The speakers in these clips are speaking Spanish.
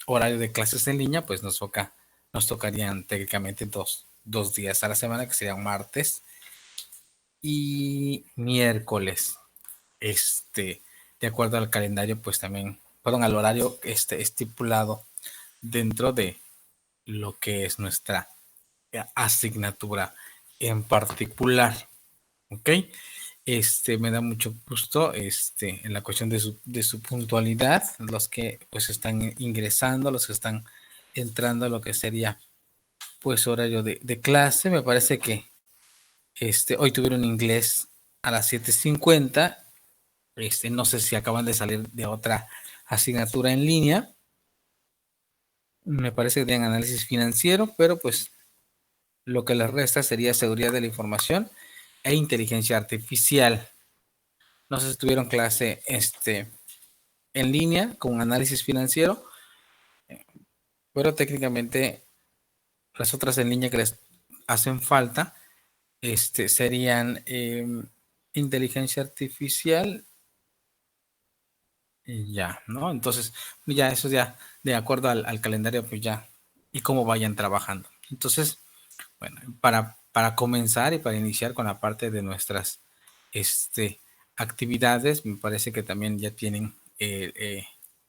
horario de clases en línea, pues nos tocarían técnicamente dos días a la semana, que serían martes y miércoles. De acuerdo al calendario, pues también, perdón, al horario estipulado dentro de lo que es nuestra asignatura en particular. ¿Ok? Me da mucho gusto en la cuestión de su puntualidad, los que pues están ingresando, los que están entrando a lo que sería pues horario de clase. Me parece que hoy tuvieron inglés a las 7:50. No sé si acaban de salir de otra asignatura en línea. Me parece que tienen análisis financiero, pero pues lo que les resta sería seguridad de la información e inteligencia artificial. No sé si tuvieron clase en línea con análisis financiero, pero técnicamente las otras en línea que les hacen falta serían inteligencia artificial y ya, ¿no? Entonces, ya eso ya de acuerdo al calendario, pues ya, y cómo vayan trabajando. Entonces, bueno, para comenzar y para iniciar con la parte de nuestras actividades, me parece que también ya tienen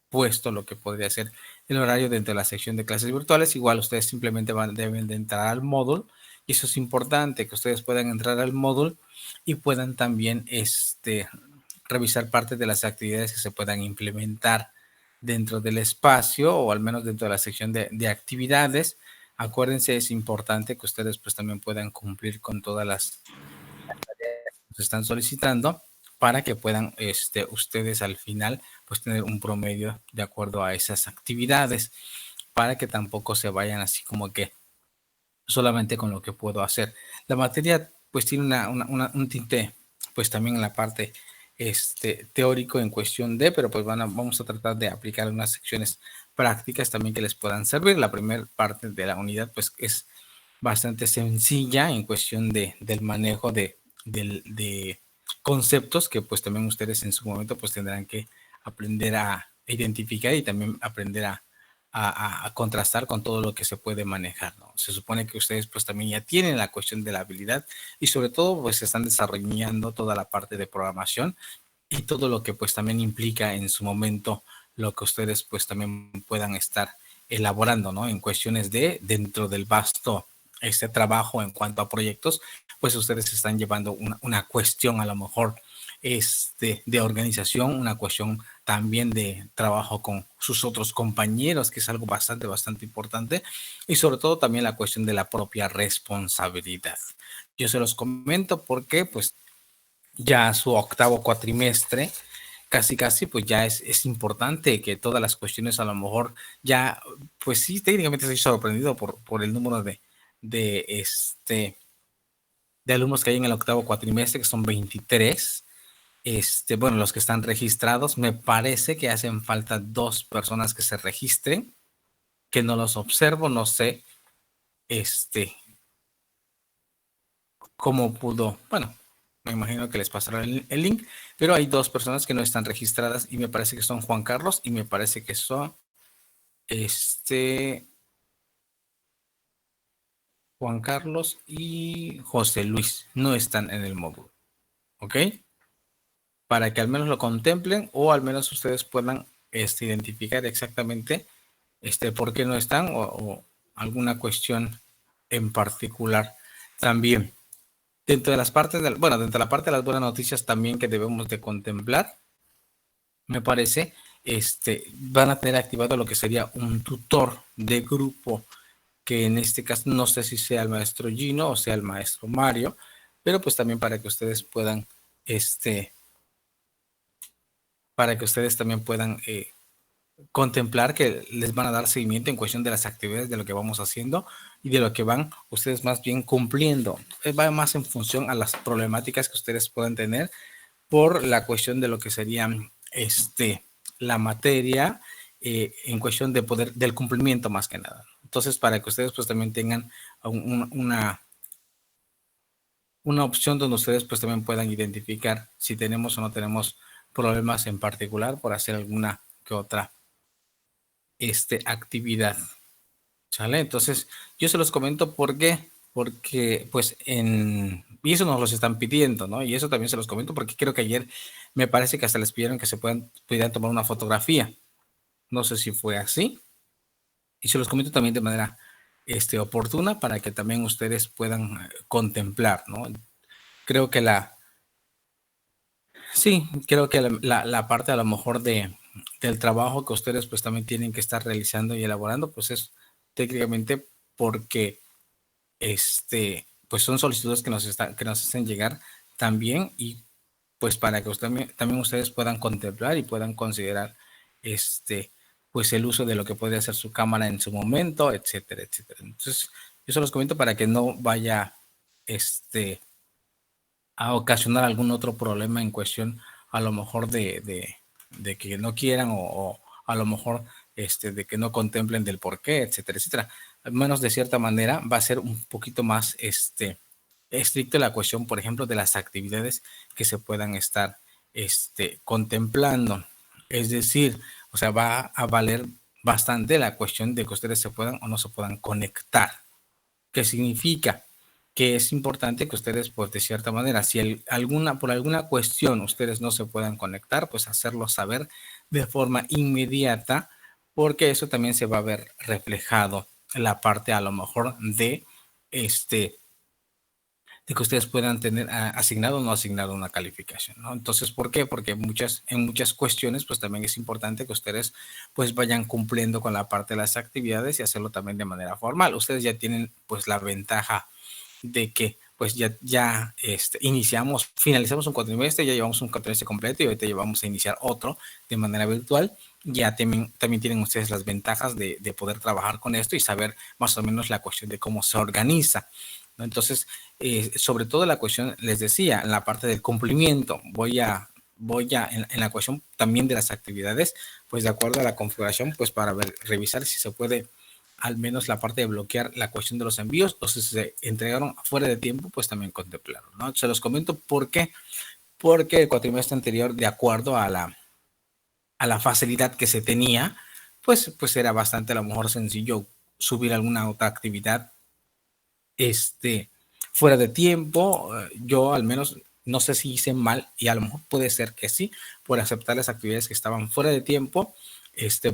puesto lo que podría ser el horario dentro de la sección de clases virtuales. Igual ustedes simplemente deben de entrar al módulo, y eso es importante, que ustedes puedan entrar al módulo y puedan también revisar parte de las actividades que se puedan implementar dentro del espacio, o al menos dentro de la sección de actividades. Acuérdense, es importante que ustedes pues también puedan cumplir con todas las tareas que se están solicitando, para que puedan ustedes al final pues tener un promedio de acuerdo a esas actividades, para que tampoco se vayan así como que solamente con lo que puedo hacer. La materia pues tiene un tinte pues también en la parte teórico en cuestión de, pero pues vamos a tratar de aplicar unas secciones prácticas también que les puedan servir. La primera parte de la unidad pues es bastante sencilla en cuestión del manejo de conceptos, que pues también ustedes en su momento pues tendrán que aprender a identificar y también aprender a contrastar con todo lo que se puede manejar, ¿no? Se supone que ustedes pues también ya tienen la cuestión de la habilidad, y sobre todo pues están desarrollando toda la parte de programación y todo lo que pues también implica en su momento lo que ustedes pues también puedan estar elaborando, ¿no? En cuestiones de dentro del vasto trabajo en cuanto a proyectos, pues ustedes están llevando una cuestión a lo mejor de organización, una cuestión también de trabajo con sus otros compañeros, que es algo bastante importante, y sobre todo también la cuestión de la propia responsabilidad. Yo se los comento porque pues ya su octavo cuatrimestre, casi, pues ya es importante que todas las cuestiones a lo mejor ya, pues sí, técnicamente estoy sorprendido por el número de, de alumnos que hay en el octavo cuatrimestre, que son 23. Bueno, los que están registrados, me parece que hacen falta 2 personas que se registren, que no los observo, no sé, cómo pudo, bueno, me imagino que les pasará el link, pero hay 2 personas que no están registradas, y me parece que son Juan Carlos, y me parece que son Juan Carlos y José Luis, no están en el módulo, ¿ok? Para que al menos lo contemplen, o al menos ustedes puedan identificar exactamente por qué no están, o alguna cuestión en particular también. Dentro de las partes, bueno, dentro de la parte de las buenas noticias también que debemos de contemplar, me parece, van a tener activado lo que sería un tutor de grupo, que en este caso no sé si sea el maestro Gino o sea el maestro Mario, pero pues también para que ustedes puedan, para que ustedes también puedan contemplar que les van a dar seguimiento en cuestión de las actividades, de lo que vamos haciendo y de lo que van ustedes más bien cumpliendo. Va más en función a las problemáticas que ustedes puedan tener por la cuestión de lo que sería la materia, en cuestión de poder, del cumplimiento más que nada. Entonces, para que ustedes pues también tengan una opción donde ustedes pues también puedan identificar si tenemos o no tenemos problemas en particular por hacer alguna que otra actividad. ¿Sale? Entonces, yo se los comento porque pues y eso nos los están pidiendo, ¿no? Y eso también se los comento porque creo que ayer me parece que hasta les pidieron que pudieran tomar una fotografía. No sé si fue así. Y se los comento también de manera oportuna para que también ustedes puedan contemplar, ¿no? Creo que creo que la parte a lo mejor del trabajo que ustedes pues también tienen que estar realizando y elaborando, pues es técnicamente porque pues son solicitudes que nos hacen llegar también y pues para que también ustedes puedan contemplar y puedan considerar pues el uso de lo que puede hacer su cámara en su momento, etcétera, etcétera. Entonces, yo se los comento para que no vaya a ocasionar algún otro problema en cuestión a lo mejor de que no quieran o a lo mejor de que no contemplen del por qué, etcétera, etcétera. Al menos de cierta manera va a ser un poquito más estricto la cuestión, por ejemplo, de las actividades que se puedan estar contemplando. Es decir, o sea, va a valer bastante la cuestión de que ustedes se puedan o no se puedan conectar. ¿Qué significa? Que es importante que ustedes, pues de cierta manera, si por alguna cuestión ustedes no se puedan conectar, pues hacerlo saber de forma inmediata, porque eso también se va a ver reflejado en la parte a lo mejor de que ustedes puedan tener asignado o no asignado una calificación, ¿no? Entonces, ¿por qué? Porque en muchas cuestiones, pues también es importante que ustedes pues vayan cumpliendo con la parte de las actividades y hacerlo también de manera formal. Ustedes ya tienen pues la ventaja de que pues ya finalizamos un cuatrimestre, ya llevamos un cuatrimestre completo y ahorita ya vamos a iniciar otro de manera virtual. Ya también tienen ustedes las ventajas de poder trabajar con esto y saber más o menos la cuestión de cómo se organiza, ¿no? Entonces, sobre todo la cuestión, les decía, en la parte del cumplimiento, en la cuestión también de las actividades, pues de acuerdo a la configuración, pues para revisar si se puede al menos la parte de bloquear la cuestión de los envíos o si se entregaron fuera de tiempo, pues también contemplarlo, ¿no? Se los comento porque el cuatrimestre anterior, de acuerdo a la facilidad que se tenía, pues era bastante a lo mejor sencillo subir alguna otra actividad fuera de tiempo. Yo al menos no sé si hice mal y a lo mejor puede ser que sí, por aceptar las actividades que estaban fuera de tiempo,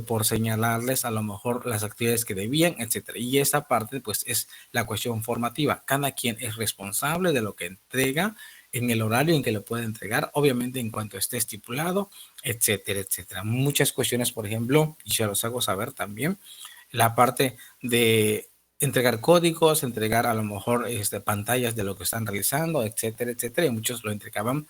por señalarles a lo mejor las actividades que debían, etcétera. Y esa parte pues es la cuestión formativa. Cada quien es responsable de lo que entrega en el horario en que le puede entregar, obviamente en cuanto esté estipulado, etcétera, etcétera. Muchas cuestiones, por ejemplo, y se los hago saber también, la parte de entregar códigos, entregar a lo mejor pantallas de lo que están realizando, etcétera, etcétera. Y muchos lo entregaban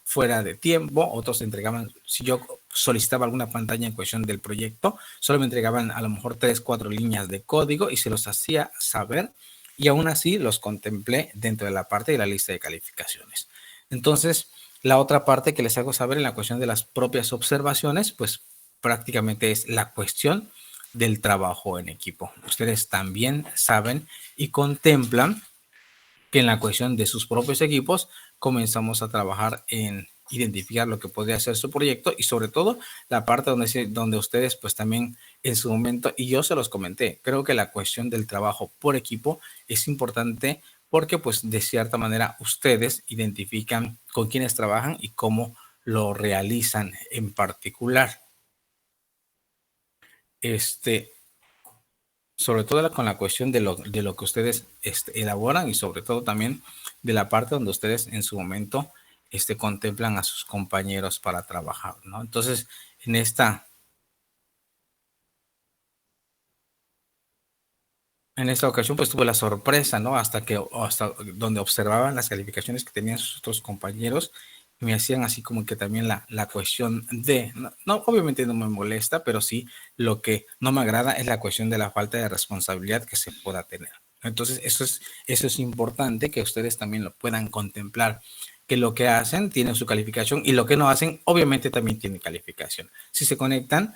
fuera de tiempo, otros entregaban, si yo solicitaba alguna pantalla en cuestión del proyecto, solo me entregaban a lo mejor 3, 4 líneas de código y se los hacía saber y aún así los contemplé dentro de la parte de la lista de calificaciones. Entonces, la otra parte que les hago saber en la cuestión de las propias observaciones, pues prácticamente es la cuestión del trabajo en equipo. Ustedes también saben y contemplan que en la cuestión de sus propios equipos comenzamos a trabajar en identificar lo que podría ser su proyecto y sobre todo la parte donde ustedes pues también en su momento, y yo se los comenté, creo que la cuestión del trabajo por equipo es importante porque pues de cierta manera ustedes identifican con quiénes trabajan y cómo lo realizan en particular. Sobre todo con la cuestión de lo que ustedes elaboran y sobre todo también de la parte donde ustedes en su momento contemplan a sus compañeros para trabajar, ¿no? Entonces, en esta ocasión, pues tuve la sorpresa, ¿no? Hasta donde observaban las calificaciones que tenían sus otros compañeros, me hacían así como que también la cuestión de, no, obviamente no me molesta, pero sí lo que no me agrada es la cuestión de la falta de responsabilidad que se pueda tener. Entonces, eso es importante que ustedes también lo puedan contemplar, que lo que hacen tiene su calificación y lo que no hacen, obviamente también tiene calificación. Si se conectan,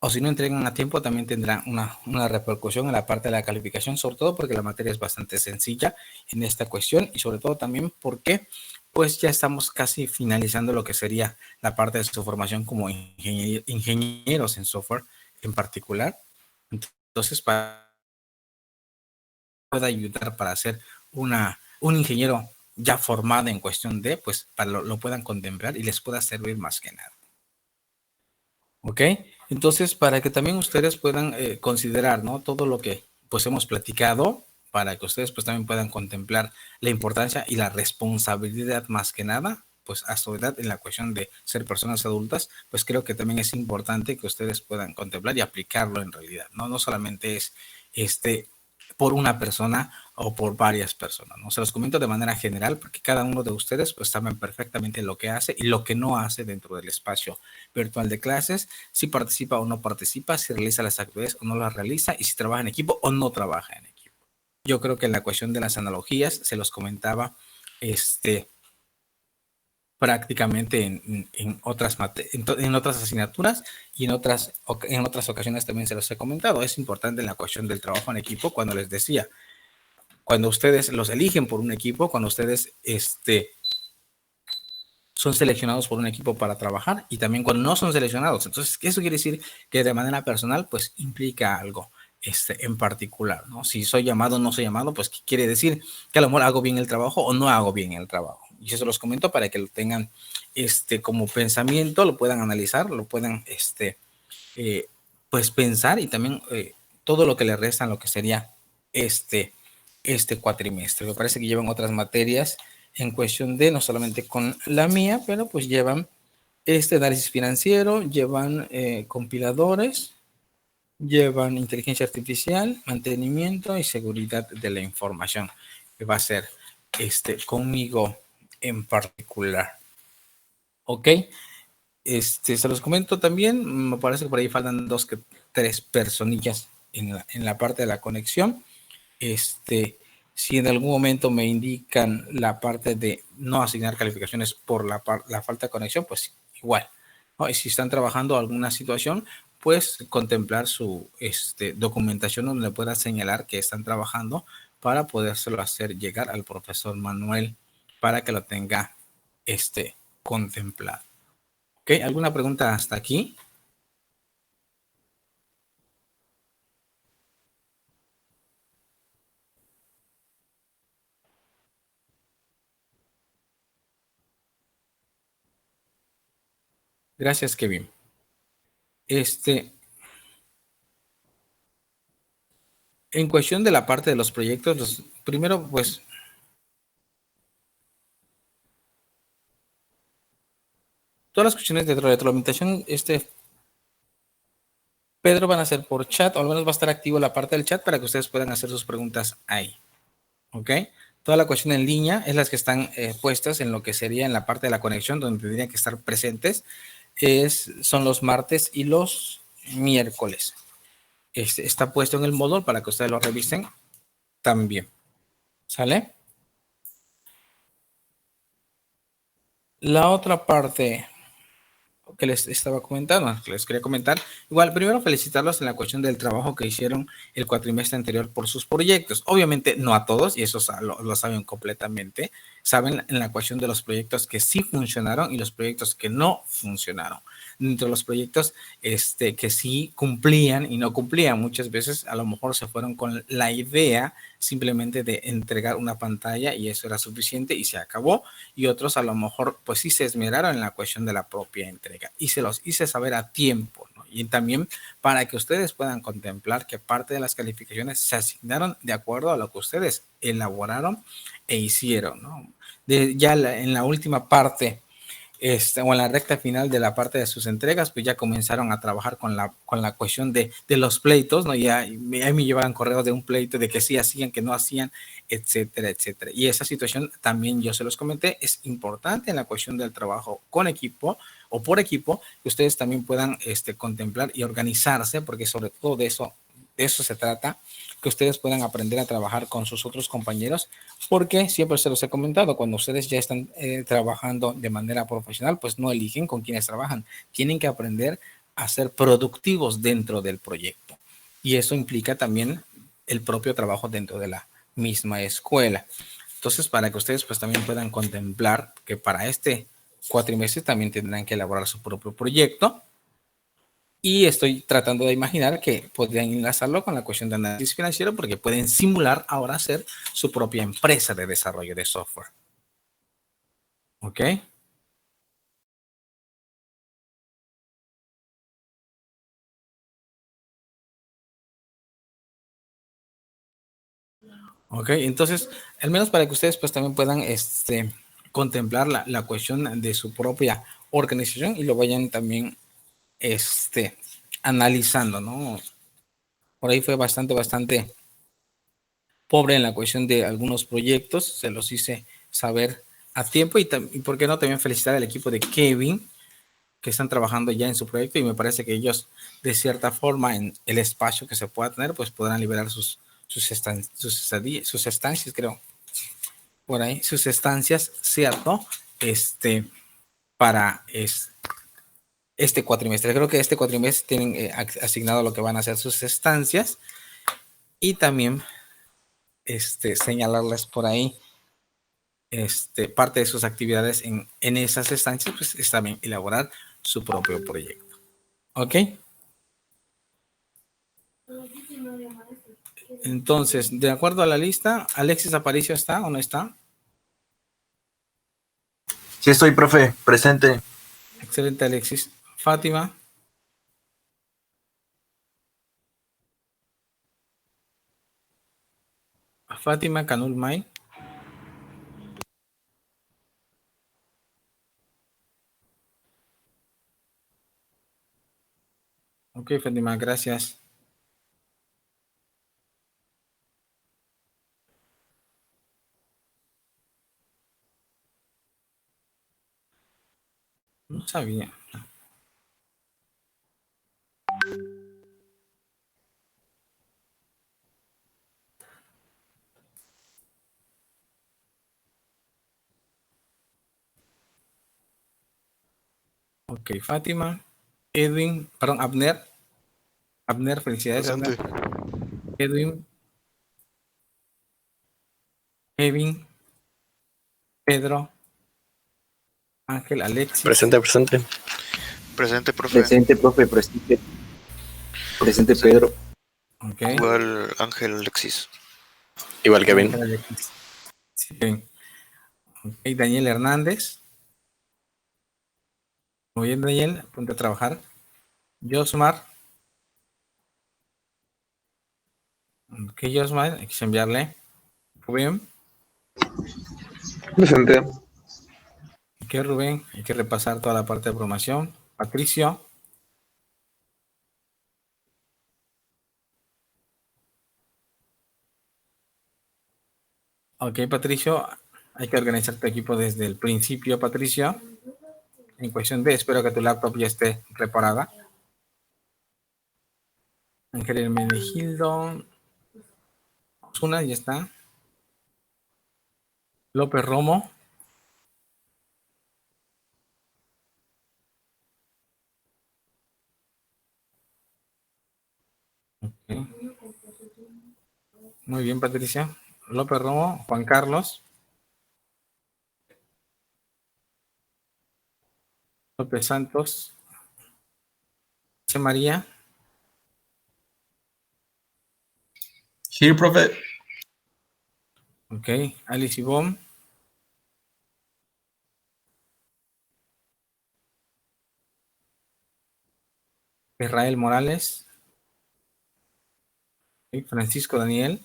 o si no entregan a tiempo, también tendrá una repercusión en la parte de la calificación, sobre todo porque la materia es bastante sencilla en esta cuestión y sobre todo también porque pues ya estamos casi finalizando lo que sería la parte de su formación como ingenieros en software, en particular. Entonces, puede ayudar para ser un ingeniero ya formado en cuestión de, pues, para lo puedan contemplar y les pueda servir más que nada. ¿Ok? Entonces, para que también ustedes puedan considerar, ¿no? Todo lo que, pues, hemos platicado, para que ustedes, pues, también puedan contemplar la importancia y la responsabilidad más que nada, pues, a su edad en la cuestión de ser personas adultas, pues, creo que también es importante que ustedes puedan contemplar y aplicarlo en realidad, ¿no? No solamente es, por una persona o por varias personas, ¿no? Se los comento de manera general porque cada uno de ustedes pues saben perfectamente lo que hace y lo que no hace dentro del espacio virtual de clases, si participa o no participa, si realiza las actividades o no las realiza y si trabaja en equipo o no trabaja en equipo. Yo creo que en la cuestión de las analogías se los comentaba prácticamente en otras asignaturas y en otras ocasiones también se los he comentado. Es importante en la cuestión del trabajo en equipo cuando les decía, cuando ustedes los eligen por un equipo, cuando ustedes son seleccionados por un equipo para trabajar y también cuando no son seleccionados. Entonces, eso quiere decir que de manera personal, pues implica algo en particular, ¿no? Si soy llamado o no soy llamado, pues quiere decir que a lo mejor hago bien el trabajo o no hago bien el trabajo. Y eso los comento para que lo tengan como pensamiento, lo puedan analizar, lo puedan pues pensar y también todo lo que le restan, lo que sería este cuatrimestre. Me parece que llevan otras materias en cuestión de, no solamente con la mía, pero pues llevan análisis financiero, llevan compiladores, llevan inteligencia artificial, mantenimiento y seguridad de la información, que va a ser conmigo en particular. ¿Ok? Se los comento también, me parece que por ahí faltan 2 que 3 personillas en la parte de la conexión. Si en algún momento me indican la parte de no asignar calificaciones por la falta de conexión, pues igual, ¿no? Y si están trabajando alguna situación, pues contemplar su documentación donde pueda señalar que están trabajando para podérselo hacer llegar al profesor Manuel para que lo tenga contemplado. ¿Ok? ¿Alguna pregunta hasta aquí? Gracias, Kevin. En cuestión de la parte de los proyectos, primero, pues, todas las cuestiones de retroalimentación, Pedro, van a ser por chat, o al menos va a estar activo la parte del chat para que ustedes puedan hacer sus preguntas ahí. ¿Ok? Toda la cuestión en línea es las que están puestas en lo que sería en la parte de la conexión, donde tendrían que estar presentes, son los martes y los miércoles. Está puesto en el módulo para que ustedes lo revisen también. ¿Sale? La otra parte que les estaba comentando, que les quería comentar. Igual, primero felicitarlos en la cuestión del trabajo que hicieron el cuatrimestre anterior por sus proyectos. Obviamente no a todos, y eso lo saben completamente. Saben en la cuestión de los proyectos que sí funcionaron y los proyectos que no funcionaron. Dentro de los proyectos que sí cumplían y no cumplían, muchas veces a lo mejor se fueron con la idea simplemente de entregar una pantalla y eso era suficiente y se acabó, y otros a lo mejor pues sí se esmeraron en la cuestión de la propia entrega y se los hice saber a tiempo, ¿no? Y también para que ustedes puedan contemplar que parte de las calificaciones se asignaron de acuerdo a lo que ustedes elaboraron e hicieron, ¿no? En la última parte o en la recta final de la parte de sus entregas, pues ya comenzaron a trabajar con la cuestión de los pleitos, ¿no? Ya ahí me llevaban correos de un pleito, de que sí hacían, que no hacían, etcétera, etcétera. Y esa situación también yo se los comenté, es importante en la cuestión del trabajo con equipo o por equipo, que ustedes también puedan contemplar y organizarse, porque sobre todo de eso se trata, que ustedes puedan aprender a trabajar con sus otros compañeros, porque siempre se los he comentado, cuando ustedes ya están trabajando de manera profesional, pues no eligen con quienes trabajan, tienen que aprender a ser productivos dentro del proyecto. Y eso implica también el propio trabajo dentro de la misma escuela. Entonces, para que ustedes pues también puedan contemplar que para este cuatrimestre también tendrán que elaborar su propio proyecto Y estoy tratando de imaginar que podrían enlazarlo con la cuestión de análisis financiero porque pueden simular ahora ser su propia empresa de desarrollo de software. ¿Ok? Ok, entonces, al menos para que ustedes pues también puedan contemplar la cuestión de su propia organización y lo vayan también analizando, ¿no? Por ahí fue bastante pobre en la cuestión de algunos proyectos, se los hice saber a tiempo y por qué no también felicitar al equipo de Kevin que están trabajando ya en su proyecto y me parece que ellos de cierta forma en el espacio que se pueda tener pues podrán liberar sus estancias, creo, por ahí, sus estancias, ¿cierto? Para este cuatrimestre. Creo que este cuatrimestre tienen asignado lo que van a ser sus estancias y también señalarles por ahí parte de sus actividades en esas estancias, pues es también elaborar su propio proyecto. ¿Ok? Entonces, de acuerdo a la lista, ¿Alexis Aparicio está o no está? Sí estoy, profe, presente. Excelente, Alexis. Fátima. Fátima Canul May. Ok, Fátima, gracias. No sabía. Ok, Fátima. Edwin, perdón, Abner. Abner, felicidades, Presente. Abner. Edwin. Kevin. Pedro. Ángel, Alexis. Presente, presente. Presente, profe. Presente, profe, presente. Presente, Pedro. Ok. Igual Ángel Alexis. Igual Kevin. Ángel, Alexis. Sí, Kevin. Ok, Daniel Hernández. Muy bien, Daniel, ponte a trabajar. Josmar. Ok, Josmar, hay que enviarle. Rubén. Presente. Ok, Rubén, hay que repasar toda la parte de programación. Patricio. Ok, Patricio, hay que organizar tu equipo desde el principio, Patricio. En cuestión de, espero que tu laptop ya esté preparada. Ángel Hermenegildo. Osuna, ya está. López Romo. Okay. Muy bien, Patricia. López Romo, Juan Carlos. López Santos. José María. Here, profe. Ok, Alice Ibón. Israel Morales. Francisco Daniel.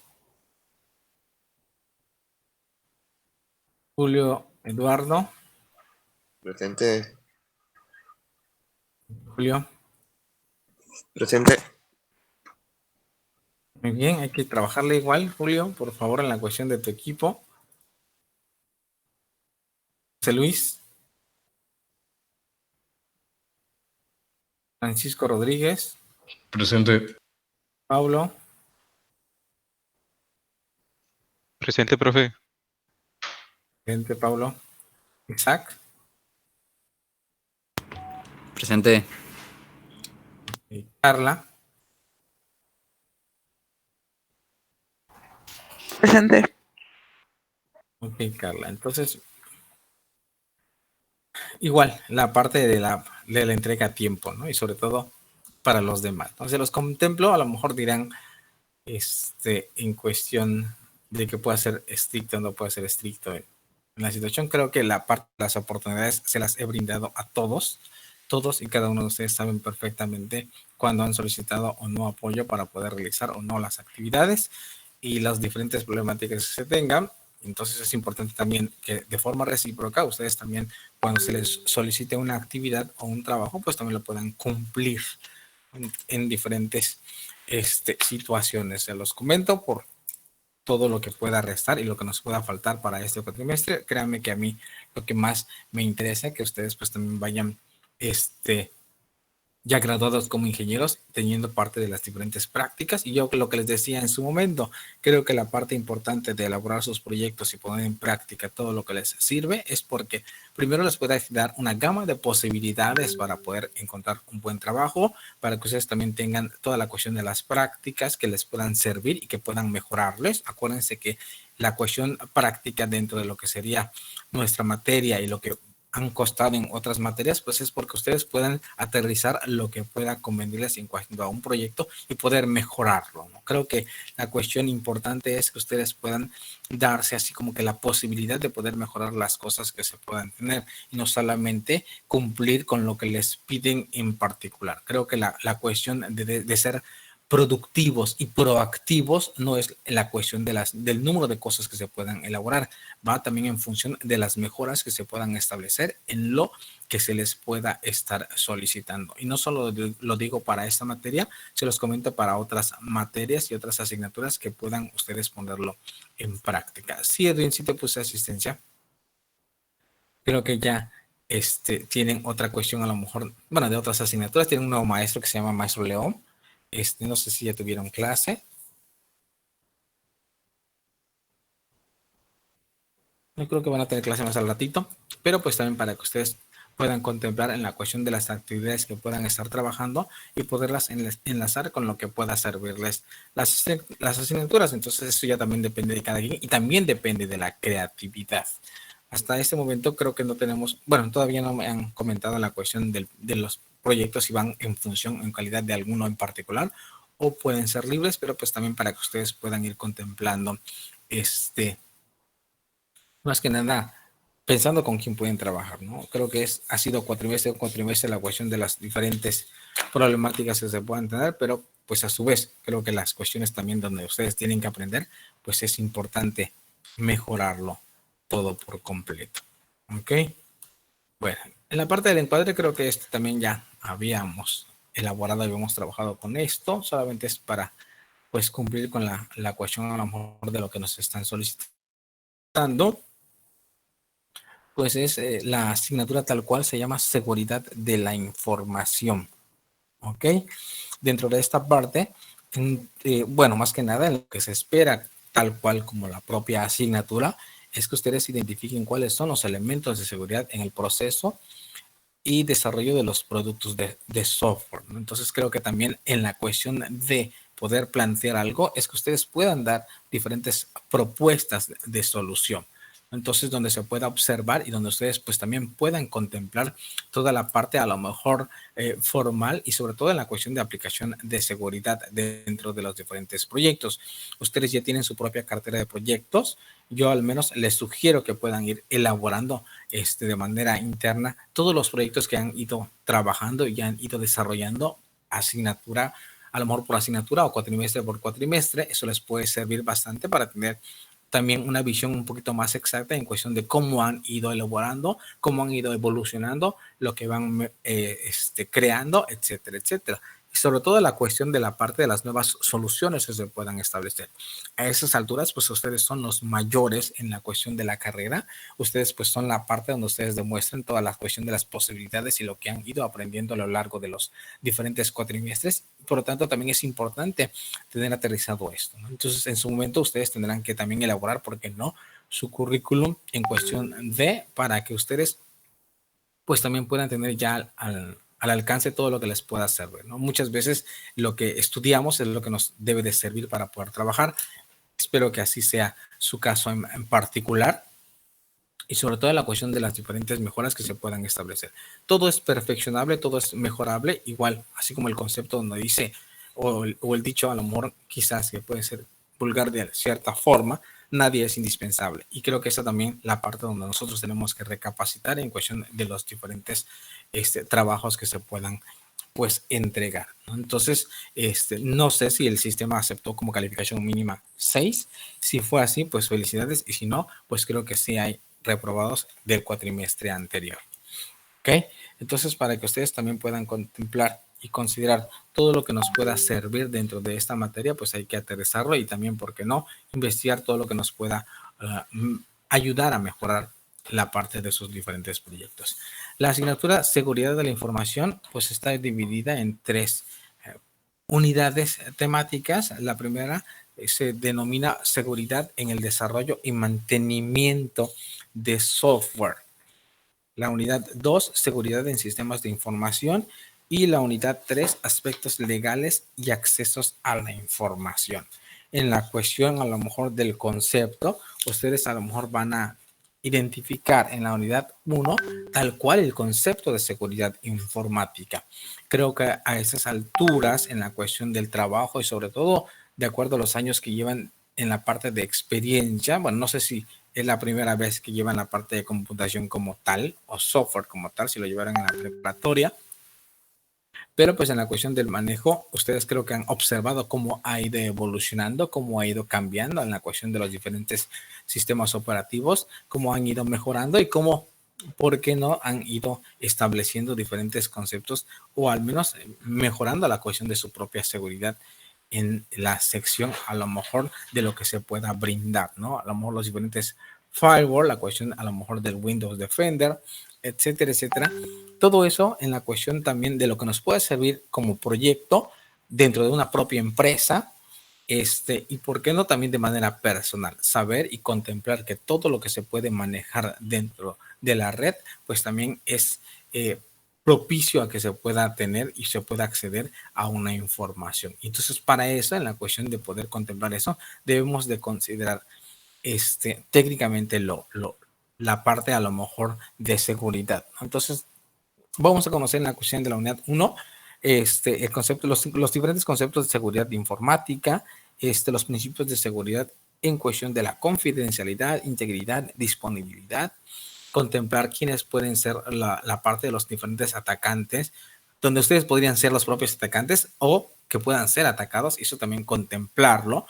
Julio Eduardo. Presente. Julio. Presente. Muy bien, hay que trabajarle igual, Julio, por favor, en la cuestión de tu equipo. José Luis. Francisco Rodríguez. Presente. Pablo. Presente, profe. Presente, Pablo. Isaac. Presente. Carla. Presente. Ok, Carla. Entonces, igual, la parte de la entrega a tiempo, ¿no? Y sobre todo, para los demás. Entonces los contemplo, a lo mejor dirán en cuestión de que pueda ser estricto o no puede ser estricto en la situación. Creo que la parte de las oportunidades se las he brindado a todos y cada uno de ustedes saben perfectamente cuándo han solicitado o no apoyo para poder realizar o no las actividades y las diferentes problemáticas que se tengan. Entonces es importante también que de forma recíproca ustedes también, cuando se les solicite una actividad o un trabajo, pues también lo puedan cumplir en diferentes situaciones. Se los comento por todo lo que pueda restar y lo que nos pueda faltar para este cuatrimestre. Créanme que a mí lo que más me interesa es que ustedes pues también vayan ya graduados como ingenieros, teniendo parte de las diferentes prácticas. Y yo lo que les decía en su momento, creo que la parte importante de elaborar sus proyectos y poner en práctica todo lo que les sirve es porque primero les puede dar una gama de posibilidades para poder encontrar un buen trabajo, para que ustedes también tengan toda la cuestión de las prácticas que les puedan servir y que puedan mejorarles. Acuérdense que la cuestión práctica dentro de lo que sería nuestra materia y lo que han costado en otras materias, pues es porque ustedes puedan aterrizar lo que pueda convenirles en cuanto a un proyecto y poder mejorarlo, ¿no? Creo que la cuestión importante es que ustedes puedan darse así como que la posibilidad de poder mejorar las cosas que se puedan tener y no solamente cumplir con lo que les piden en particular. Creo que la cuestión de ser productivos y proactivos no es la cuestión del número de cosas que se puedan elaborar, va también en función de las mejoras que se puedan establecer en lo que se les pueda estar solicitando. Y no solo lo digo para esta materia, se los comento para otras materias y otras asignaturas que puedan ustedes ponerlo en práctica. Sí, Edwin, sí te puse asistencia. Creo que ya tienen otra cuestión a lo mejor, bueno, de otras asignaturas. Tienen un nuevo maestro que se llama Maestro León. No sé si ya tuvieron clase. Yo creo que van a tener clase más al ratito, pero pues también para que ustedes puedan contemplar en la cuestión de las actividades que puedan estar trabajando y poderlas enlazar con lo que pueda servirles las asignaturas. Entonces eso ya también depende de cada quien y también depende de la creatividad. Hasta este momento creo que no tenemos, bueno, todavía no me han comentado la cuestión de los proyectos si van en función, en calidad de alguno en particular o pueden ser libres, pero pues también para que ustedes puedan ir contemplando más que nada pensando con quién pueden trabajar, ¿no? Creo que ha sido cuatrimestre la cuestión de las diferentes problemáticas que se puedan tener, pero pues a su vez creo que las cuestiones también donde ustedes tienen que aprender, pues es importante mejorarlo todo por completo. ¿Ok? Bueno, en la parte del encuadre creo que también ya habíamos elaborado, habíamos trabajado con esto, solamente es para pues cumplir con la cuestión a lo mejor de lo que nos están solicitando. Pues es la asignatura tal cual, se llama Seguridad de la Información. ¿Ok? Dentro de esta parte, bueno, más que nada, lo que se espera, tal cual como la propia asignatura, es que ustedes identifiquen cuáles son los elementos de seguridad en el proceso y desarrollo de los productos de software, ¿no? Entonces creo que también en la cuestión de poder plantear algo es que ustedes puedan dar diferentes propuestas de solución. Entonces, donde se pueda observar y donde ustedes pues también puedan contemplar toda la parte a lo mejor formal y sobre todo en la cuestión de aplicación de seguridad dentro de los diferentes proyectos. Ustedes ya tienen su propia cartera de proyectos. Yo al menos les sugiero que puedan ir elaborando de manera interna todos los proyectos que han ido trabajando y han ido desarrollando asignatura, a lo mejor por asignatura o cuatrimestre por cuatrimestre. Eso les puede servir bastante para tener también una visión un poquito más exacta en cuestión de cómo han ido elaborando, cómo han ido evolucionando, lo que van creando, etcétera, etcétera. Y sobre todo la cuestión de la parte de las nuevas soluciones que se puedan establecer. A esas alturas, pues ustedes son los mayores en la cuestión de la carrera. Ustedes pues son la parte donde ustedes demuestran toda la cuestión de las posibilidades y lo que han ido aprendiendo a lo largo de los diferentes cuatrimestres. Por lo tanto, también es importante tener aterrizado esto, ¿no? Entonces, en su momento, ustedes tendrán que también elaborar, ¿por qué no?, su currículum en cuestión para que ustedes pues también puedan tener ya al alcance todo lo que les pueda servir, ¿no? Muchas veces lo que estudiamos es lo que nos debe de servir para poder trabajar. Espero que así sea su caso en particular. y sobre todo la cuestión de las diferentes mejoras que se puedan establecer. Todo es perfeccionable, todo es mejorable, igual, así como el concepto donde dice, o el dicho a lo mejor quizás que puede ser vulgar de cierta forma, nadie es indispensable. Y creo que esa también la parte donde nosotros tenemos que recapacitar en cuestión de los diferentes trabajos que se puedan pues entregar, ¿no? Entonces, no sé si el sistema aceptó como calificación mínima 6. Si fue así, pues felicidades. Y si no, pues creo que sí hay reprobados del cuatrimestre anterior. ¿Ok? Entonces, para que ustedes también puedan contemplar y considerar todo lo que nos pueda servir dentro de esta materia, pues hay que aterrizarlo y también, ¿por qué no?, investigar todo lo que nos pueda ayudar a mejorar la parte de sus diferentes proyectos. La asignatura Seguridad de la Información, pues está dividida en 3 unidades temáticas. La primera se denomina Seguridad en el Desarrollo y Mantenimiento de Software. La unidad 2, Seguridad en Sistemas de Información. Y la unidad 3, Aspectos legales y accesos a la información. En la cuestión a lo mejor del concepto, ustedes a lo mejor van a identificar en la unidad 1 tal cual el concepto de seguridad informática. Creo que a esas alturas en la cuestión del trabajo y sobre todo de acuerdo a los años que llevan en la parte de experiencia, bueno, no sé si es la primera vez que llevan la parte de computación como tal o software como tal, si lo llevaron en la preparatoria, pero pues en la cuestión del manejo, ustedes creo que han observado cómo ha ido evolucionando, cómo ha ido cambiando en la cuestión de los diferentes sistemas operativos, cómo han ido mejorando y cómo, ¿por qué no?, han ido estableciendo diferentes conceptos o al menos mejorando la cuestión de su propia seguridad en la sección a lo mejor de lo que se pueda brindar, ¿no? A lo mejor los diferentes firewall, la cuestión a lo mejor del Windows Defender, etcétera, etcétera. Todo eso en la cuestión también de lo que nos puede servir como proyecto dentro de una propia empresa, y por qué no también de manera personal, saber y contemplar que todo lo que se puede manejar dentro de la red, pues también es propicio a que se pueda tener y se pueda acceder a una información. Entonces, para eso, en la cuestión de poder contemplar eso, debemos de considerar técnicamente la parte a lo mejor de seguridad. Entonces, vamos a conocer en la cuestión de la unidad 1 el concepto, los diferentes conceptos de seguridad informática, los principios de seguridad en cuestión de la confidencialidad, integridad, disponibilidad, contemplar quiénes pueden ser la parte de los diferentes atacantes, donde ustedes podrían ser los propios atacantes o que puedan ser atacados, y eso también contemplarlo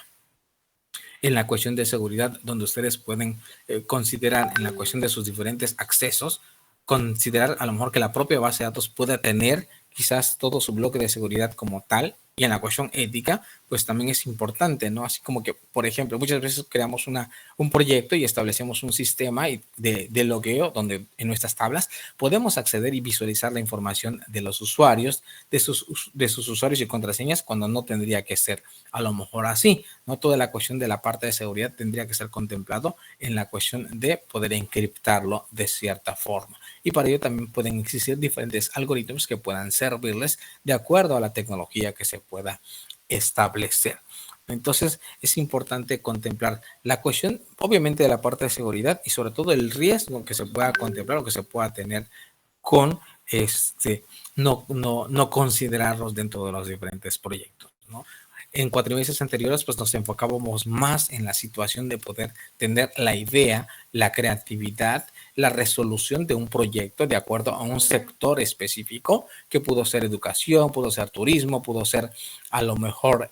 en la cuestión de seguridad, donde ustedes pueden considerar en la cuestión de sus diferentes accesos, considerar a lo mejor que la propia base de datos pueda tener quizás todo su bloque de seguridad como tal, y en la cuestión ética, pues también es importante, ¿no? Así como que, por ejemplo, muchas veces creamos un proyecto y establecemos un sistema de logueo donde en nuestras tablas podemos acceder y visualizar la información de los usuarios, de sus usuarios y contraseñas, cuando no tendría que ser a lo mejor así, ¿no? Toda la cuestión de la parte de seguridad tendría que ser contemplado en la cuestión de poder encriptarlo de cierta forma. Y para ello también pueden existir diferentes algoritmos que puedan servirles de acuerdo a la tecnología que se pueda establecer. Entonces es importante contemplar la cuestión, obviamente, de la parte de seguridad y sobre todo el riesgo que se pueda contemplar o que se pueda tener con no considerarlos dentro de los diferentes proyectos, ¿no? En cuatrimestres anteriores, pues nos enfocábamos más en la situación de poder tener la idea, la creatividad, la resolución de un proyecto de acuerdo a un sector específico, que pudo ser educación, pudo ser turismo, pudo ser a lo mejor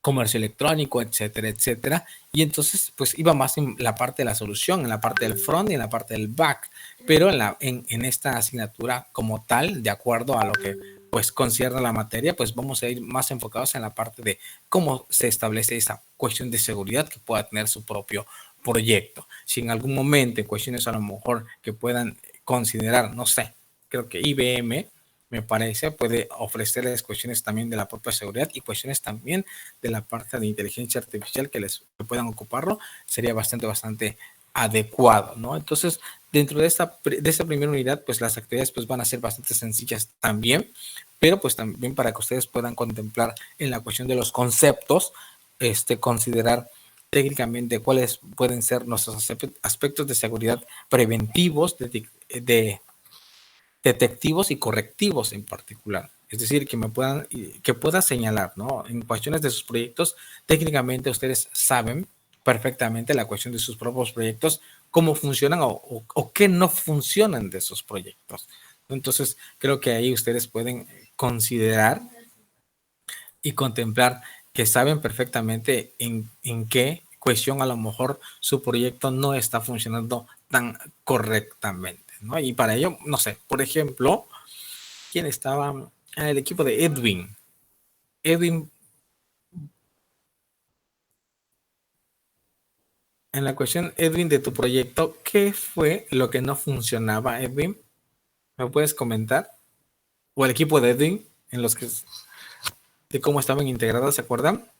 comercio electrónico, etcétera, etcétera. Y entonces, pues iba más en la parte de la solución, en la parte del front y en la parte del back. Pero en esta asignatura como tal, de acuerdo a lo que pues concierne la materia, pues vamos a ir más enfocados en la parte de cómo se establece esa cuestión de seguridad que pueda tener su propio proyecto. Si en algún momento en cuestiones a lo mejor que puedan considerar, no sé, creo que IBM, me parece, puede ofrecerles cuestiones también de la propia seguridad y cuestiones también de la parte de inteligencia artificial que puedan ocuparlo, sería bastante adecuado, ¿no? Entonces, dentro de esta primera unidad, pues las actividades pues van a ser bastante sencillas también, pero pues también para que ustedes puedan contemplar en la cuestión de los conceptos, considerar técnicamente cuáles pueden ser nuestros aspectos de seguridad preventivos, detectivos y correctivos en particular. Es decir, que pueda señalar, ¿no? En cuestiones de sus proyectos, técnicamente ustedes saben perfectamente la cuestión de sus propios proyectos, cómo funcionan o qué no funcionan de esos proyectos. Entonces, creo que ahí ustedes pueden considerar y contemplar que saben perfectamente en qué cuestión a lo mejor su proyecto no está funcionando tan correctamente, ¿no? Y para ello, no sé, por ejemplo, ¿quién estaba? El equipo de Edwin. Edwin, en la cuestión, Edwin, de tu proyecto, ¿qué fue lo que no funcionaba, Edwin? ¿Me puedes comentar? O el equipo de Edwin, de cómo estaban integrados, ¿se acuerdan?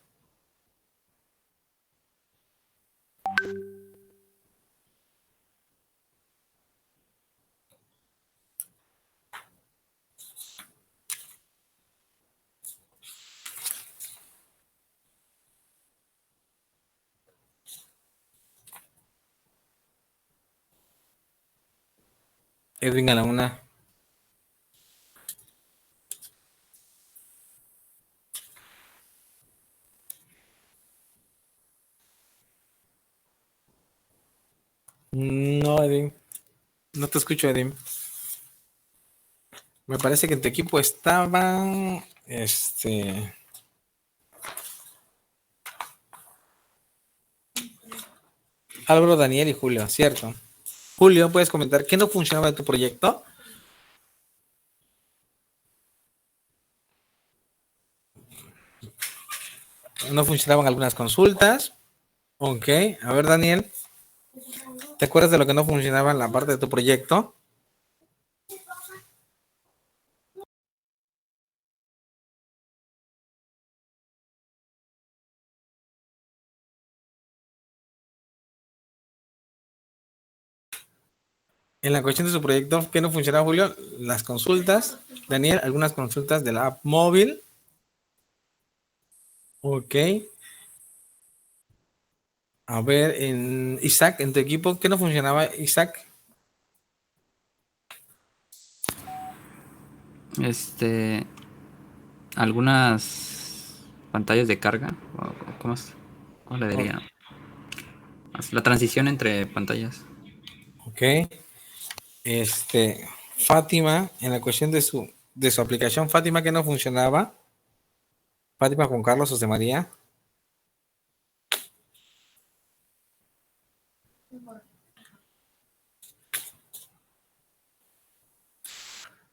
Edwin a la una. No, Edwin. No te escucho, Edwin. Me parece que en tu equipo estaban, Álvaro, Daniel y Julio, ¿cierto? Julio, ¿puedes comentar qué no funcionaba de tu proyecto? No funcionaban algunas consultas. Ok, a ver, Daniel, ¿te acuerdas de lo que no funcionaba en la parte de tu proyecto? En la cuestión de su proyecto, ¿qué no funcionaba, Julio? Las consultas. Daniel, algunas consultas de la app móvil. Ok. A ver, Isaac, en tu equipo, ¿qué no funcionaba, Isaac? Algunas pantallas de carga, ¿cómo le diría? La transición entre pantallas. Ok. Fátima, en la cuestión de su aplicación, Fátima, que no funcionaba. Fátima con Carlos José María.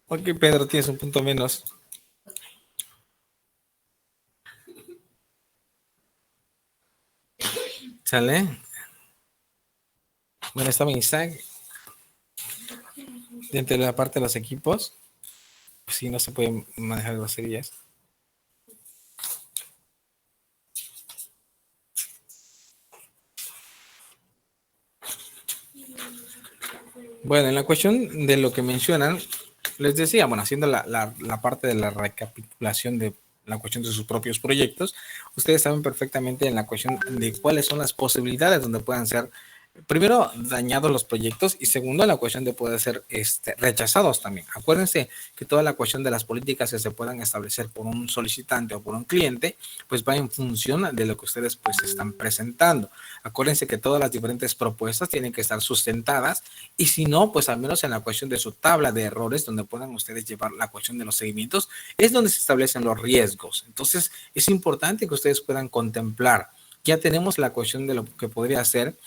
Ok, Pedro, tienes un punto menos. ¿Sale? Bueno, estaba Isaac. Dentro de la parte de los equipos, pues sí, no se pueden manejar groserías. Bueno, en la cuestión de lo que mencionan, les decía, bueno, haciendo la parte de la recapitulación de la cuestión de sus propios proyectos, ustedes saben perfectamente en la cuestión de cuáles son las posibilidades donde puedan ser, primero, dañados los proyectos y segundo, la cuestión de poder ser rechazados también. Acuérdense que toda la cuestión de las políticas que se puedan establecer por un solicitante o por un cliente, pues va en función de lo que ustedes pues están presentando. Acuérdense que todas las diferentes propuestas tienen que estar sustentadas y si no, pues al menos en la cuestión de su tabla de errores, donde puedan ustedes llevar la cuestión de los seguimientos, es donde se establecen los riesgos. Entonces, es importante que ustedes puedan contemplar. Ya tenemos la cuestión de lo que podría ser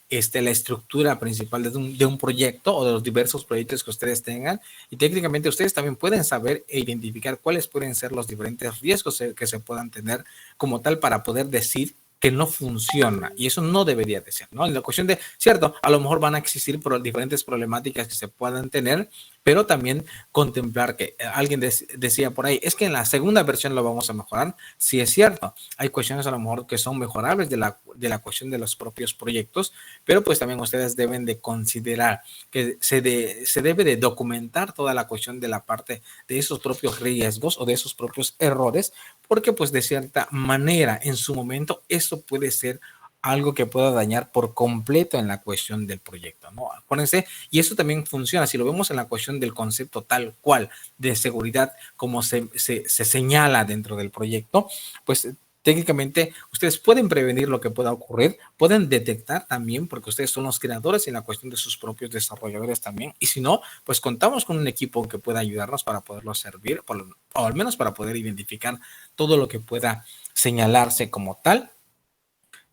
la estructura principal de un proyecto o de los diversos proyectos que ustedes tengan y técnicamente ustedes también pueden saber e identificar cuáles pueden ser los diferentes riesgos que se puedan tener como tal para poder decir que no funciona y eso no debería de ser, ¿no? En la cuestión de, cierto, a lo mejor van a existir diferentes problemáticas que se puedan tener, pero también contemplar que alguien decía por ahí, es que en la segunda versión lo vamos a mejorar. Sí es cierto, hay cuestiones a lo mejor que son mejorables de la cuestión de los propios proyectos, pero pues también ustedes deben de considerar que se debe de documentar toda la cuestión de la parte de esos propios riesgos o de esos propios errores, porque pues de cierta manera en su momento eso puede ser algo que pueda dañar por completo en la cuestión del proyecto, ¿no? Acuérdense, y eso también funciona, si lo vemos en la cuestión del concepto tal cual de seguridad como se señala dentro del proyecto, pues técnicamente ustedes pueden prevenir lo que pueda ocurrir, pueden detectar también, porque ustedes son los creadores en la cuestión de sus propios desarrolladores también, y si no, pues contamos con un equipo que pueda ayudarnos para poderlo servir, o al menos para poder identificar todo lo que pueda señalarse como tal,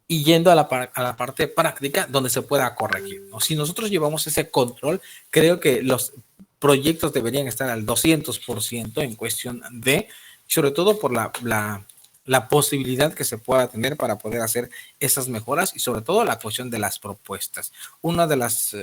y yendo a la parte práctica donde se pueda corregir, ¿no? Si nosotros llevamos ese control, creo que los proyectos deberían estar al 200% en cuestión de, sobre todo por la posibilidad que se pueda tener para poder hacer esas mejoras y sobre todo la cuestión de las propuestas. Una de las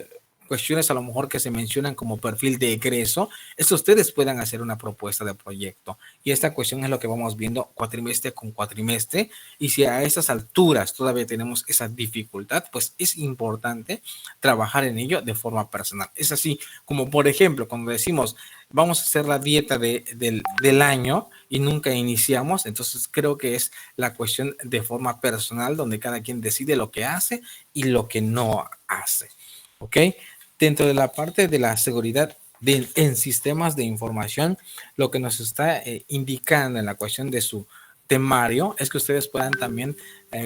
cuestiones a lo mejor que se mencionan como perfil de egreso es que ustedes puedan hacer una propuesta de proyecto, y esta cuestión es lo que vamos viendo cuatrimestre con cuatrimestre, y si a esas alturas todavía tenemos esa dificultad, pues es importante trabajar en ello de forma personal. Es así como, por ejemplo, cuando decimos vamos a hacer la dieta del año y nunca iniciamos, entonces creo que es la cuestión de forma personal donde cada quien decide lo que hace y lo que no hace, ¿ok? Dentro de la parte de la seguridad en sistemas de información, lo que nos está indicando en la cuestión de su temario es que ustedes puedan también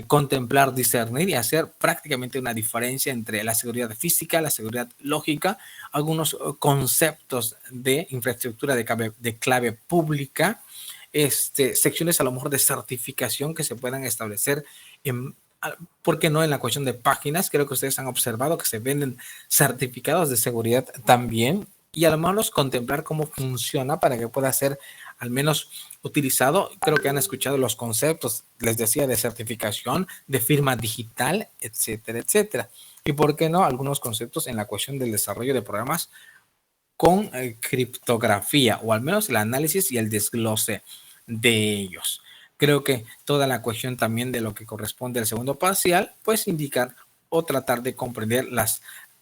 contemplar, discernir y hacer prácticamente una diferencia entre la seguridad física, la seguridad lógica, algunos conceptos de infraestructura de clave pública, secciones a lo mejor de certificación que se puedan establecer en, ¿por qué no?, en la cuestión de páginas. Creo que ustedes han observado que se venden certificados de seguridad también, y a lo mejor contemplar cómo funciona para que pueda ser al menos utilizado. Creo que han escuchado los conceptos, les decía, de certificación, de firma digital, etcétera, etcétera. Y por qué no, algunos conceptos en la cuestión del desarrollo de programas con criptografía, o al menos el análisis y el desglose de ellos. Creo que toda la cuestión también de lo que corresponde al segundo parcial, pues indicar o tratar de comprender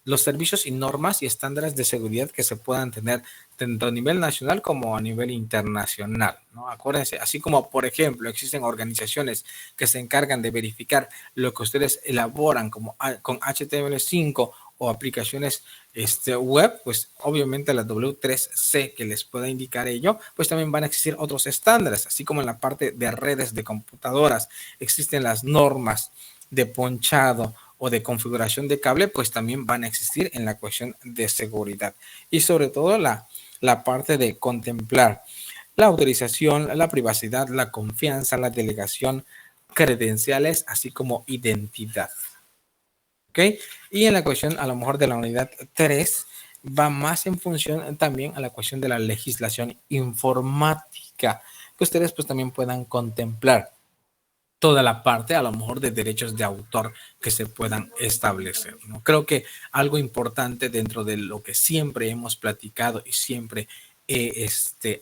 los servicios y normas y estándares de seguridad que se puedan tener tanto a nivel nacional como a nivel internacional, ¿no? Acuérdense, así como, por ejemplo, existen organizaciones que se encargan de verificar lo que ustedes elaboran como con HTML5 o aplicaciones web, pues obviamente la W3C que les pueda indicar ello, pues también van a existir otros estándares, así como en la parte de redes de computadoras existen las normas de ponchado o de configuración de cable, pues también van a existir en la cuestión de seguridad, y sobre todo la parte de contemplar la autorización, la privacidad, la confianza, la delegación, credenciales, así como identidad. ¿Ok? Y en la cuestión a lo mejor de la unidad 3 va más en función también a la cuestión de la legislación informática, que ustedes pues también puedan contemplar toda la parte a lo mejor de derechos de autor que se puedan establecer, ¿no? Creo que algo importante dentro de lo que siempre hemos platicado y siempre he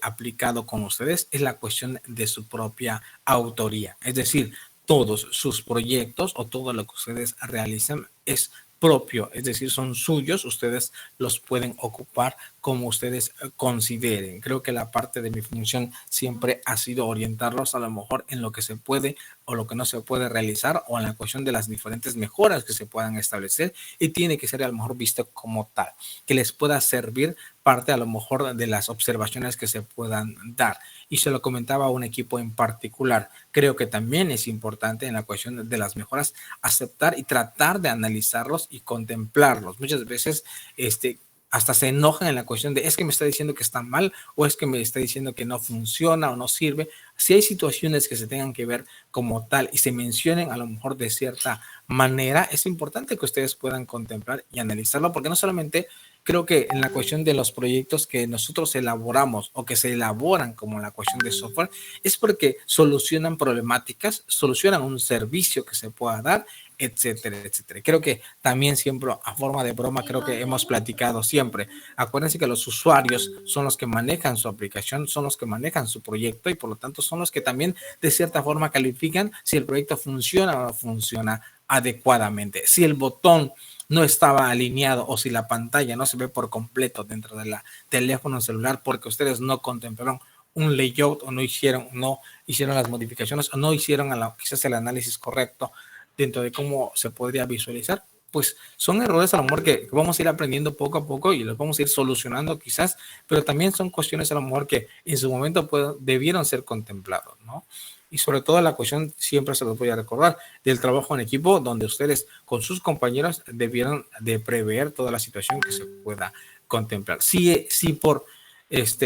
aplicado con ustedes es la cuestión de su propia autoría, es decir, todos sus proyectos o todo lo que ustedes realizan es propio, es decir, son suyos, ustedes los pueden ocupar como ustedes consideren. Creo que la parte de mi función siempre ha sido orientarlos a lo mejor en lo que se puede o lo que no se puede realizar, o en la cuestión de las diferentes mejoras que se puedan establecer, y tiene que ser a lo mejor visto como tal, que les pueda servir parte a lo mejor de las observaciones que se puedan dar. Y se lo comentaba a un equipo en particular, creo que también es importante en la cuestión de las mejoras aceptar y tratar de analizarlos y contemplarlos. Muchas veces hasta se enojan en la cuestión de es que me está diciendo que está mal, o es que me está diciendo que no funciona o no sirve. Si hay situaciones que se tengan que ver como tal y se mencionen a lo mejor de cierta manera, es importante que ustedes puedan contemplar y analizarlo, porque no solamente creo que en la cuestión de los proyectos que nosotros elaboramos o que se elaboran como la cuestión de software, es porque solucionan problemáticas, solucionan un servicio que se pueda dar, etcétera, etcétera. Creo que también siempre a forma de broma, creo que hemos platicado siempre. Acuérdense que los usuarios son los que manejan su aplicación, son los que manejan su proyecto, y por lo tanto son los que también de cierta forma califican si el proyecto funciona o no funciona adecuadamente. Si el botón no estaba alineado o si la pantalla no se ve por completo dentro de la teléfono celular porque ustedes no contemplaron un layout o no hicieron las modificaciones o no hicieron quizás el análisis correcto dentro de cómo se podría visualizar, pues son errores a lo mejor que vamos a ir aprendiendo poco a poco y los vamos a ir solucionando quizás, pero también son cuestiones a lo mejor que en su momento debieron ser contemplados, ¿no? Y sobre todo la cuestión, siempre se los voy a recordar, del trabajo en equipo, donde ustedes con sus compañeros debieron de prever toda la situación que se pueda contemplar. Si por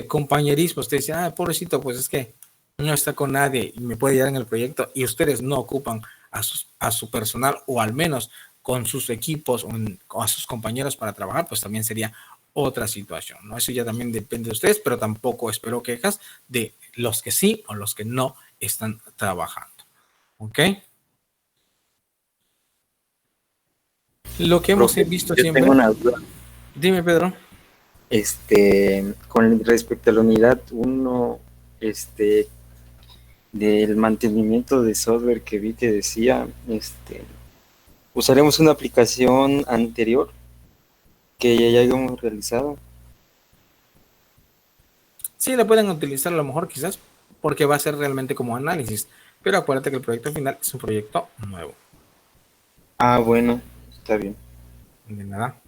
compañerismo usted dice, pobrecito, pues es que no está con nadie y me puede ayudar en el proyecto y ustedes no ocupan a su personal o al menos con sus equipos o a sus compañeros para trabajar, pues también sería otra situación, ¿no? Eso ya también depende de ustedes, pero tampoco espero quejas de los que sí o los que no están trabajando. ¿Ok? Lo que hemos visto yo siempre. Tengo una duda. Dime, Pedro. Con respecto a la unidad 1, del mantenimiento de software que vi que decía, usaremos una aplicación anterior que ya hayamos realizado. Sí, la pueden utilizar a lo mejor quizás porque va a ser realmente como análisis, pero acuérdate que el proyecto final es un proyecto nuevo. Bueno, está bien. De nada.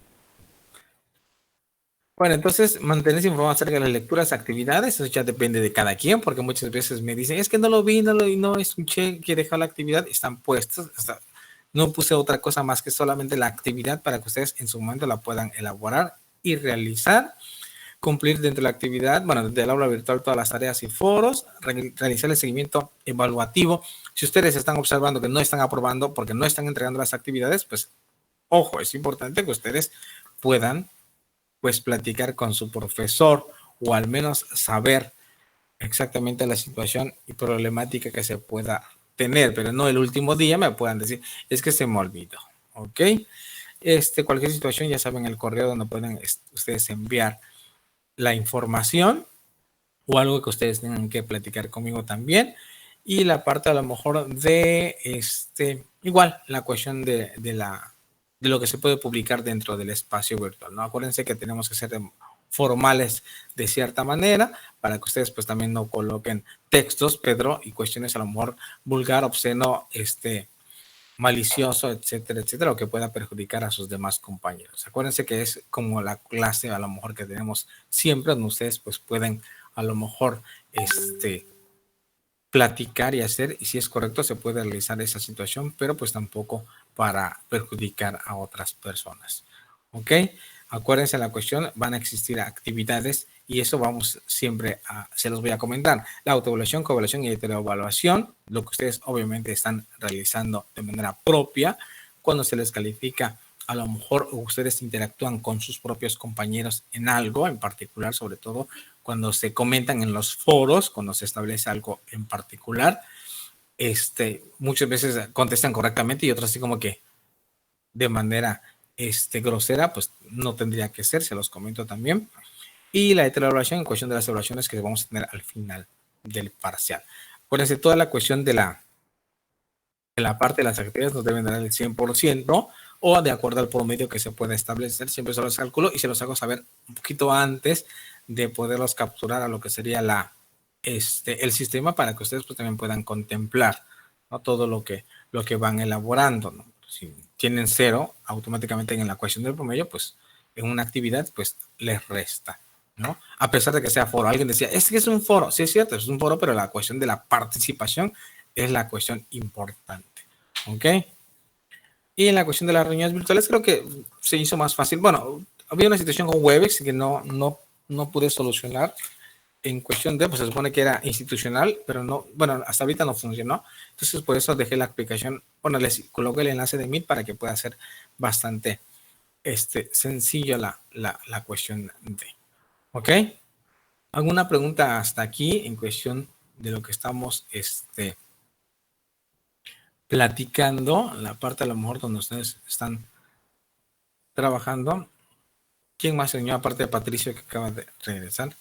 Bueno, entonces mantenerse informado acerca de las lecturas, actividades, eso ya depende de cada quien, porque muchas veces me dicen, es que no lo vi, no escuché que dejó la actividad, están puestos, no puse otra cosa más que solamente la actividad para que ustedes en su momento la puedan elaborar y realizar, cumplir dentro de la actividad, bueno, desde el aula virtual todas las tareas y foros, realizar el seguimiento evaluativo. Si ustedes están observando que no están aprobando porque no están entregando las actividades, pues ojo, es importante que ustedes puedan pues platicar con su profesor o al menos saber exactamente la situación y problemática que se pueda tener, pero no el último día me puedan decir, es que se me olvidó, ¿ok? Cualquier situación ya saben el correo donde pueden ustedes enviar la información o algo que ustedes tengan que platicar conmigo también. Y la parte a lo mejor de igual la cuestión de lo que se puede publicar dentro del espacio virtual, ¿no? Acuérdense que tenemos que ser formales de cierta manera para que ustedes pues también no coloquen textos, Pedro, y cuestiones a lo mejor vulgar, obsceno, malicioso, etcétera, etcétera, o que pueda perjudicar a sus demás compañeros. Acuérdense que es como la clase a lo mejor que tenemos siempre, donde ustedes pues pueden a lo mejor platicar y hacer, y si es correcto se puede realizar esa situación, pero pues tampoco para perjudicar a otras personas. ¿Ok? Acuérdense la cuestión, van a existir actividades y eso vamos siempre se los voy a comentar. La autoevaluación, coevaluación y heteroevaluación, lo que ustedes obviamente están realizando de manera propia, cuando se les califica, a lo mejor ustedes interactúan con sus propios compañeros en algo en particular, sobre todo cuando se comentan en los foros, cuando se establece algo en particular, muchas veces contestan correctamente y otras así como que de manera grosera, pues no tendría que ser, se los comento también. Y la heteroevaluación en cuestión de las evaluaciones que vamos a tener al final del parcial. Acuérdense, toda la cuestión de la parte de las actividades nos deben dar el 100% o de acuerdo al promedio que se pueda establecer. Siempre se los calculo y se los hago saber un poquito antes de poderlos capturar a lo que sería el sistema para que ustedes pues también puedan contemplar, ¿no? Todo lo que van elaborando, ¿no? Si tienen 0, automáticamente en la ecuación del promedio, pues en una actividad pues les resta, ¿no? A pesar de que sea foro. Alguien decía, es que es un foro. Sí, es cierto, es un foro, pero la cuestión de la participación es la cuestión importante. ¿Ok? Y en la cuestión de las reuniones virtuales creo que se hizo más fácil. Bueno, había una situación con Webex que no pude solucionar en cuestión de, pues se supone que era institucional, pero no, bueno, hasta ahorita no funcionó. Entonces por eso dejé la aplicación, bueno, les coloqué el enlace de Meet para que pueda ser bastante sencillo la cuestión de. ¿Ok? ¿Alguna pregunta hasta aquí en cuestión de lo que estamos platicando, la parte a lo mejor donde ustedes están trabajando? ¿Quién más señor aparte de Patricio que acaba de regresar?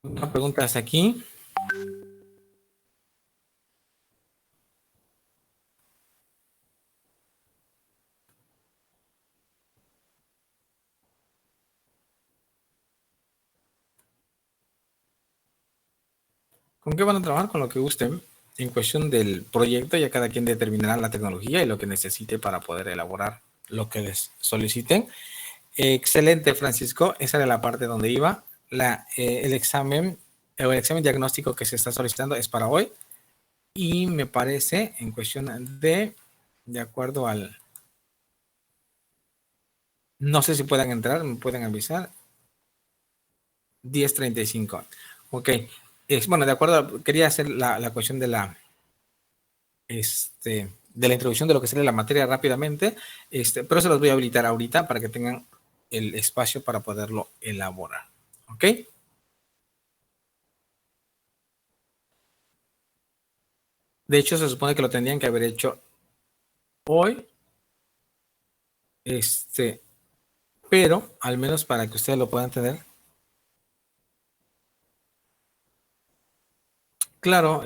Una pregunta hasta aquí. ¿Con qué van a trabajar? Con lo que gusten. En cuestión del proyecto, ya cada quien determinará la tecnología y lo que necesite para poder elaborar lo que les soliciten. Excelente, Francisco. Esa era la parte donde iba. El examen diagnóstico que se está solicitando es para hoy. Y me parece, en cuestión de acuerdo al... No sé si puedan entrar, me pueden avisar. 10:35. Ok. Bueno, de acuerdo, quería hacer la cuestión de la introducción de lo que sería la materia rápidamente, pero se los voy a habilitar ahorita para que tengan el espacio para poderlo elaborar. ¿Ok? De hecho, se supone que lo tendrían que haber hecho hoy, pero al menos para que ustedes lo puedan tener. Claro,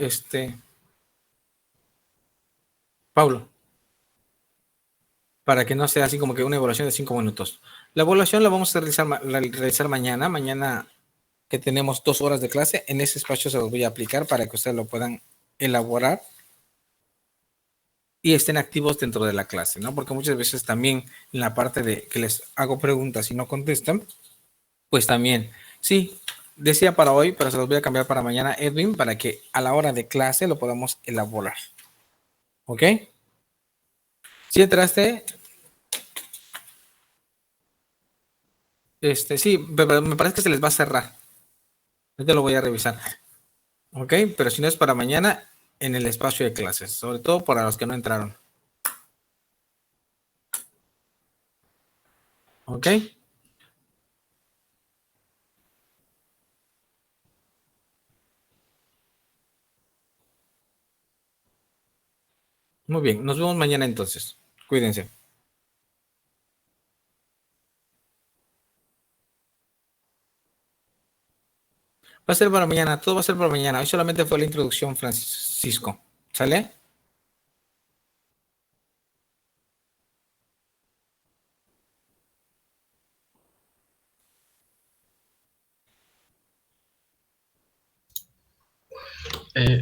Paulo, para que no sea así como que una evaluación de 5 minutos. La evaluación la vamos a realizar mañana. Mañana que tenemos 2 horas de clase, en ese espacio se los voy a aplicar para que ustedes lo puedan elaborar y estén activos dentro de la clase, ¿no? Porque muchas veces también en la parte de que les hago preguntas y no contestan, pues también, sí, decía para hoy, pero se los voy a cambiar para mañana, Edwin, para que a la hora de clase lo podamos elaborar. ¿Ok? ¿Sí entraste? Sí, pero me parece que se les va a cerrar. Ahorita lo voy a revisar. ¿Ok? Pero si no es para mañana, en el espacio de clases, sobre todo para los que no entraron. ¿Ok? Muy bien, nos vemos mañana entonces. Cuídense. Va a ser para mañana, todo va a ser para mañana. Hoy solamente fue la introducción, Francisco. ¿Sale?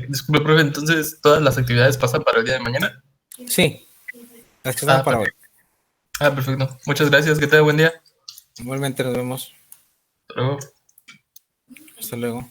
Disculpe, profe, entonces todas las actividades pasan para el día de mañana. Sí, las que están para hoy. Perfecto. Muchas gracias, que tenga buen día. Igualmente nos vemos. Hasta luego. Hasta luego.